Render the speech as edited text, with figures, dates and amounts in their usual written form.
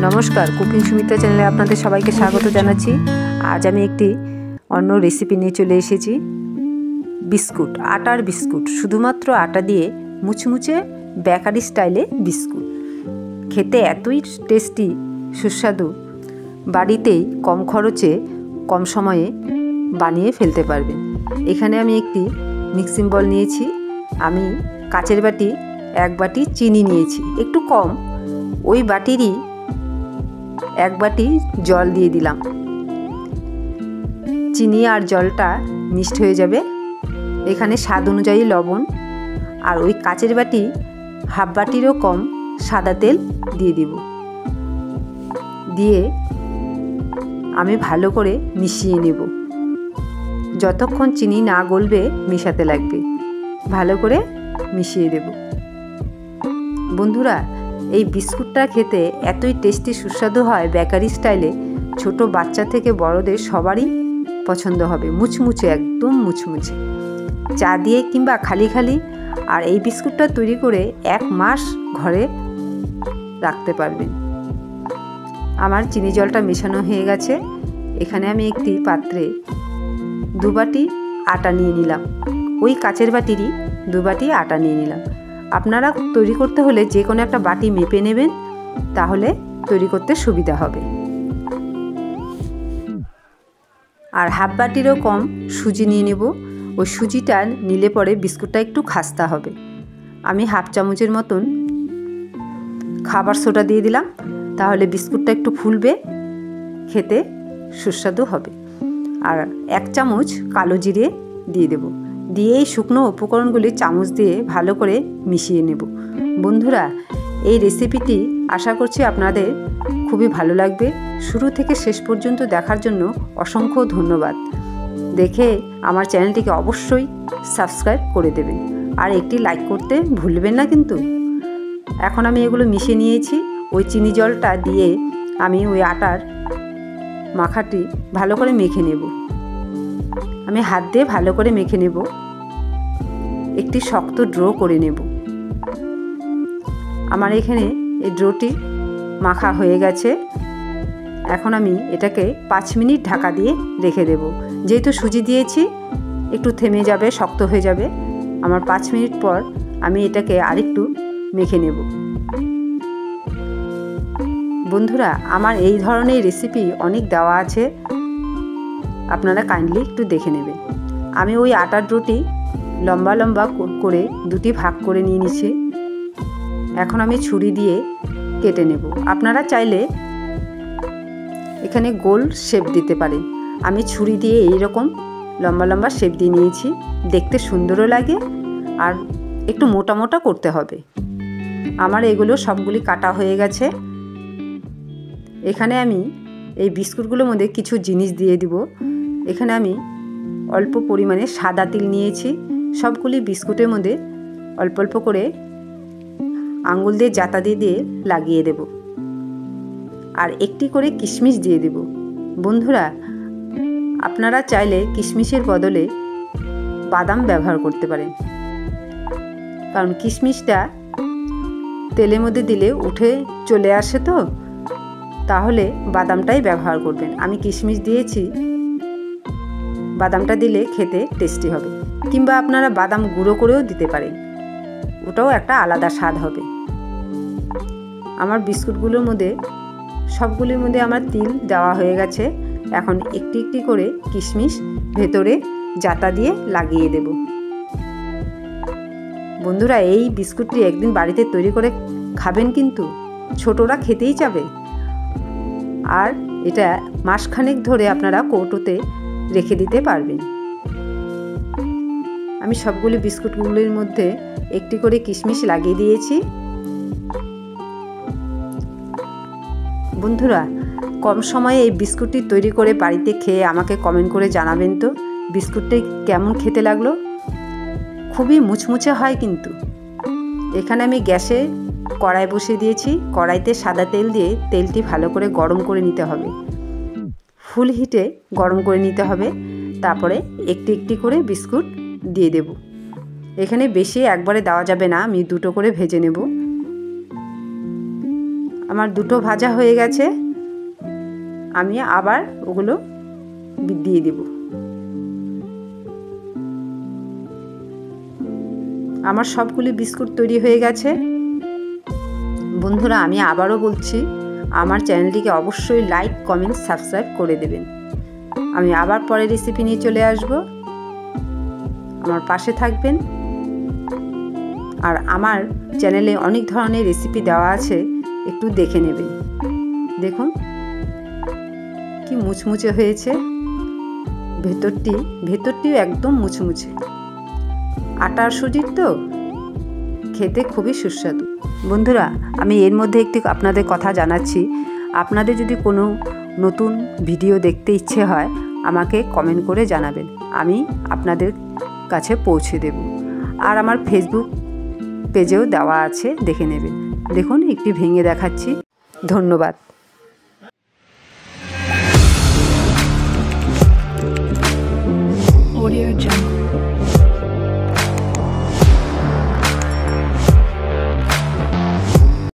নমস্কার, কুকিং সুমিত্রা চ্যানেলে আপনাদের সবাইকে স্বাগত জানাচ্ছি। আজ আমি একটি অন্য রেসিপি নিয়ে চলে এসেছি। বিস্কুট, আটার বিস্কুট, শুধুমাত্র আটা দিয়ে মুচমুচে বেকারি স্টাইলে বিস্কুট। খেতে এতই টেস্টি, সুস্বাদু, বাড়িতেই কম খরচে কম সময়ে বানিয়ে ফেলতে পারবেন। এখানে আমি একটি মিক্সিং বল নিয়েছি। আমি কাচের বাটি 1 বাটি চিনি নিয়েছি, একটু কম। ওই বাটিরই 1 বাটি জল দিয়ে দিলাম। চিনি আর জলটা মিক্সড হয়ে যাবে। এখানে স্বাদ অনুযায়ী লবণ, আর ওই কাচের বাটি 1/2 বাটিরও কম সাদা তেল দিয়ে দিব। দিয়ে আমি ভালো করে মিশিয়ে নেব। যতক্ষণ চিনি না গলবে মেশাতে লাগবে। ভালো করে মিশিয়ে দেব। বন্ধুরা, এই বিস্কুটটা খেতে এতই টেস্টি সুস্বাদু হয় বেকারি স্টাইলে, ছোট বাচ্চা থেকে বড়দের সবারই পছন্দ হবে। মুচমুচে, একদম মুচমুচে, চা দিয়ে কিংবা খালি খালি। আর এই বিস্কুটটা তৈরি করে 1 মাস ঘরে রাখতে পারবেন। আমার চিনি জলটা মেশানো হয়ে গেছে। এখানে আমি একটি পাত্রে 2 বাটি আটা নিয়ে নিলাম। ওই কাচের বাটিরই 2 বাটি আটা নিয়ে নিলাম। আপনারা তৈরি করতে হলে যে কোনো একটা বাটি মেপে নেবেন, তাহলে তৈরি করতে সুবিধা হবে। আর 1/2 বাটিরও কম সুজি নিয়ে নেব। ওই সুজিটা নিলে পরে বিস্কুটটা একটু খাস্তা হবে। আমি 1/2 চামচের মতন খাবার সোডা দিয়ে দিলাম, তাহলে বিস্কুটটা একটু ফুলবে, খেতে সুস্বাদু হবে। আর 1 চামচ কালো জিরে দিয়ে দেব। দিয়ে এই শুকনো উপকরণগুলি চামচ দিয়ে ভালো করে মিশিয়ে নেব। বন্ধুরা, এই রেসিপিটি আশা করছি আপনাদের খুবই ভালো লাগবে। শুরু থেকে শেষ পর্যন্ত দেখার জন্য অসংখ্য ধন্যবাদ। দেখে আমার চ্যানেলটিকে অবশ্যই সাবস্ক্রাইব করে দেবেন, আর একটি লাইক করতে ভুলবেন না কিন্তু। এখন আমি এগুলো মিশিয়ে নিয়েছি। ওই চিনি জলটা দিয়ে আমি ওই আটার মাখাটি ভালো করে মেখে নেব। আমি হাত দিয়ে ভালো করে মেখে নেব। একটি শক্ত ড্রো করে নেব। আমার এখানে এই ড্রোটি মাখা হয়ে গেছে। এখন আমি এটাকে 5 মিনিট ঢাকা দিয়ে রেখে দেব। যেহেতু সুজি দিয়েছি, একটু থেমে যাবে, শক্ত হয়ে যাবে। আমার 5 মিনিট পর আমি এটাকে আরেকটু মেখে নেব। বন্ধুরা, আমার এই ধরনের রেসিপি অনেক দেওয়া আছে, আপনারা কাইন্ডলি একটু দেখে নেবেন। আমি ওই আটার ডোটি লম্বা লম্বা করে 2টি ভাগ করে নিয়ে নিচ্ছি। এখন আমি ছুরি দিয়ে কেটে নেব। আপনারা চাইলে এখানে গোল শেপ দিতে পারেন। আমি ছুরি দিয়ে এইরকম লম্বা লম্বা শেপ দিয়ে নিয়েছি। দেখতে সুন্দরও লাগে, আর একটু মোটা মোটা করতে হবে। আমার এগুলো সবগুলি কাটা হয়ে গেছে। এখানে আমি এই বিস্কুটগুলোর মধ্যে কিছু জিনিস দিয়ে দিব। এখানে আমি অল্প পরিমাণে সাদা তিল নিয়েছি। সবগুলি বিস্কুটের মধ্যে অল্প অল্প করে আঙুল দিয়ে জাতা দিয়ে দিয়ে লাগিয়ে দেব। আর একটি করে কিশমিশ দিয়ে দেব। বন্ধুরা, আপনারা চাইলে কিশমিশের বদলে বাদাম ব্যবহার করতে পারেন, কারণ কিশমিশটা তেলের মধ্যে দিলে উঠে চলে আসে, তো তাহলে বাদামটাই ব্যবহার করবেন। আমি কিশমিশ দিয়েছি, বাদামটা দিলে খেতে টেস্টি হবে। কিংবা আপনারা বাদাম গুঁড়ো করেও দিতে পারেন, ওটাও একটা আলাদা স্বাদ হবে। আমার বিস্কুটগুলোর মধ্যে সবগুলির মধ্যে আমার তিল দেওয়া হয়ে গেছে। এখন একটি একটি করে কিশমিশ ভেতরে জাতা দিয়ে লাগিয়ে দেব। বন্ধুরা, এই বিস্কুটটি একদিন বাড়িতে তৈরি করে খাবেন, কিন্তু ছোটরা খেতেই যাবে। আর এটা মাসখানেক ধরে আপনারা কৌটোতে রেখে দিতে পারবেন। আমি সবগুলি বিস্কুটগুলির মধ্যে একটি করে কিশমিশ লাগিয়ে দিয়েছি। বন্ধুরা, কম সময়ে এই বিস্কুটটি তৈরি করে বাড়িতে খেয়ে আমাকে কমেন্ট করে জানাবেন তো বিস্কুটটি কেমন খেতে লাগলো। খুবই মুচমুচে হয় কিন্তু। এখানে আমি গ্যাসে কড়াই বসিয়ে দিয়েছি। কড়াইতে সাদা তেল দিয়ে তেলটি ভালো করে গরম করে নিতে হবে। ফুল হিটে গরম করে নিতে হবে। তারপরে একটি একটি করে বিস্কুট দিয়ে দেব। এখানে বেশি একবারে দেওয়া যাবে না, আমি 2টো করে ভেজে নেব। আমার দুটো ভাজা হয়ে গেছে, আমি আবার ওগুলো দিয়ে দেব। আমার সবগুলি বিস্কুট তৈরি হয়ে গেছে। বন্ধুরা, আমি আবারও বলছি, আমার চ্যানেলটিকে অবশ্যই লাইক, কমেন্ট, সাবস্ক্রাইব করে দেবেন। আমি আবার পরের রেসিপি নিয়ে চলে আসব, আমার পাশে থাকবেন। আর আমার চ্যানেলে অনেক ধরনের রেসিপি দেওয়া আছে, একটু দেখে নেবেন। দেখুন কি মুচমুচে হয়েছে, ভেতরটিও একদম মুচমুচে। আটার সুজির তো খেতে খুবই সুস্বাদু। বন্ধুরা, আমি এর মধ্যে একটি আপনাদের কথা জানাচ্ছি, আপনাদের যদি কোনো নতুন ভিডিও দেখতে ইচ্ছে হয় আমাকে কমেন্ট করে জানাবেন, আমি আপনাদের কাছে পৌঁছে দেব। আর আমার ফেসবুক পেজেও দেওয়া আছে, দেখে নেবেন। দেখুন একটি ভেঙে দেখাচ্ছি। ধন্যবাদ। Audio Jungle.